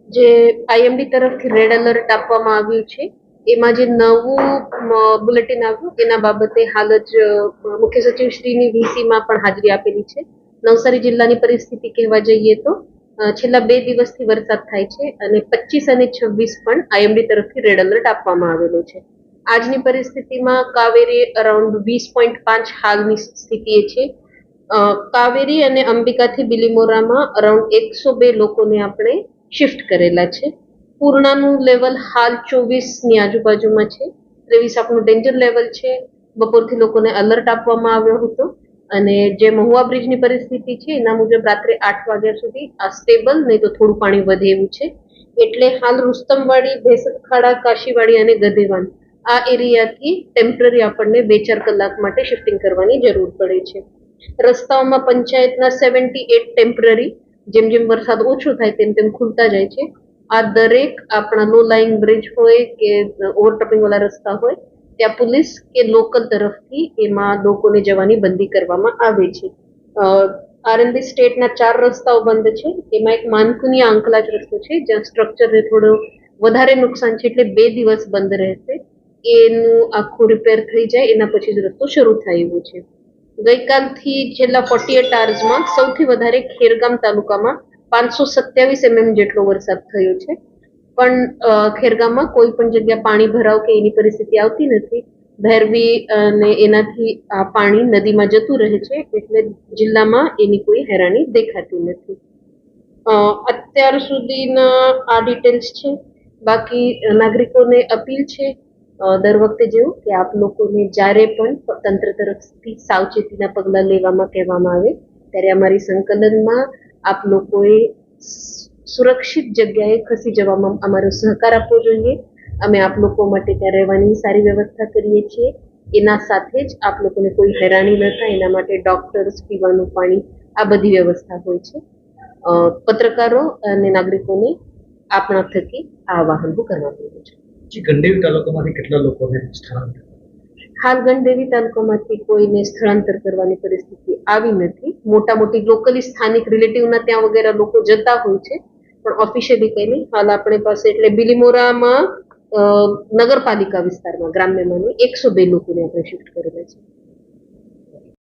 જે આઈએમડી તરફથી red alert આપવામાં આવ્યું છે એમાં જે નવું બુલેટિન આવ્યું એના બાબતે હાલ જ મુખ્ય સચિવ શ્રીની વીસીમાં પણ હાજરી આપેલી છે. નવસારી જિલ્લાની પરિસ્થિતિ કહેવા જઈએ તો છેલ્લા 2 દિવસથી વરસાદ થાય છે અને 25 અને 26 પણ આઈએમડી તરફથી રેડ એલર્ટ આપવામાં આવેલો છે. આજની પરિસ્થિતિમાં કાવેરી અરાઉન્ડ 20.5 હાલની સ્થિતિએ છે. કાવેરી અને અંબિકાથી બિલીમોરામાં અરાઉન્ડ 102 લોકોને આપણે શિફ્ટ કરેલા છે. પૂર્ણાનું લેવલ હાલ 24 ની આજુબાજુમાં છે. 23 આપણું ડેન્જર લેવલ છે. બપોરથી લોકોને એલર્ટ આપવામાં આવ્યો હતો અને જે મહુવા બ્રિજની પરિસ્થિતિ છે એના મુજબ રાત્રે 8 વાગ્યા સુધી આ સ્ટેબલ, નહીં તો થોડું પાણી વધે એવું છે. એટલે હાલ રુસ્તમવાડી, ભેસતખાડા, કાશીવાડી અને ગધેવાન આ એરિયાથી ટેમ્પરરી આપણને 2-4 કલાક માટે શિફ્ટિંગ કરવાની જરૂર પડે છે. રસ્તાઓમાં પંચાયતના 78 ટેમ્પરરી જેમ જેમ વરસાદ ઓછો થાય તેમ તેમ ખુલતા જાય છે. આ દરેક આપણા લો લાઇંગ બ્રિજ હોય કે ઓવરટોપિંગ વાળા રસ્તા હોય ત્યાં પોલીસ કે લોકલ તરફથી એમાં લોકોને જવાની બંધી કરવામાં આવે છે. આરએનબી સ્ટેટના 4 રસ્તાઓ બંધ છે. એમાં એક માનકુનિયા અંકલાજ રસ્તો છે જ્યાં સ્ટ્રક્ચરને થોડો વધારે નુકસાન છે એટલે 2 દિવસ બંધ રહેશે. એનું આખું રિપેર થઈ જાય એના પછી જ રસ્તો શરૂ થાય એવો છે. ગઈકાલથી છેલ્લા 48 અવર્સમાં સૌથી વધારે ખેરગામ તાલુકામાં 527 mm જેટલો વરસાદ થયો છે. પણ ખેરગામમાં કોઈ પણ જગ્યા પાણી ભરાવ કે એની પરિસ્થિતિ આવતી નથી. ભૈરવી અને એનાથી આ પાણી નદીમાં જતું રહે છે એટલે જિલ્લામાં એની કોઈ હેરાની દેખાતી નથી. અત્યાર સુધીના આ ડિટેલ્સ છે. બાકી નાગરિકોને અપીલ છે દર વખતે જેવું કે આપ લોકોને જ્યારે પણ તંત્ર તરફથી સાવચેતીના પગલાં લેવામાં કહેવામાં આવે ત્યારે અમારી સંકલનમાં આપ લોકોએ સુરક્ષિત જગ્યાએ ખસી જવામાં અમારો સહકાર આપવો જોઈએ. અમે આપ લોકો માટે ત્યાં રહેવાની સારી વ્યવસ્થા કરીએ છીએ. એના સાથે જ આપ લોકોને કોઈ હેરાની ન થાય એના માટે ડોક્ટર્સ, પીવાનું પાણી આ બધી વ્યવસ્થા હોય છે. પત્રકારો અને નાગરિકોને આપણા થકી આ આહવાન કરવામાં આવ્યું છે. ગંડેવી તાલુકામાંથી કેટલા લોકોને સ્થળાંતર? હાલ ગંડેવી તાલુકામાંથી કોઈને સ્થળાંતર કરવાની પરિસ્થિતિ આવી નથી. મોટી લોકલી સ્થાનિક રિલેટિવના ત્યાં વગેરે લોકો જતા હોય છે પણ ઓફિશિયલી કઈ નહીં. હાલ આપણી પાસે એટલે બિલીમોરામાં નગરપાલિકા વિસ્તારમાં ગ્રામ્યમાં 102 લોકોને આપણે શિફ્ટ કરેલા છે.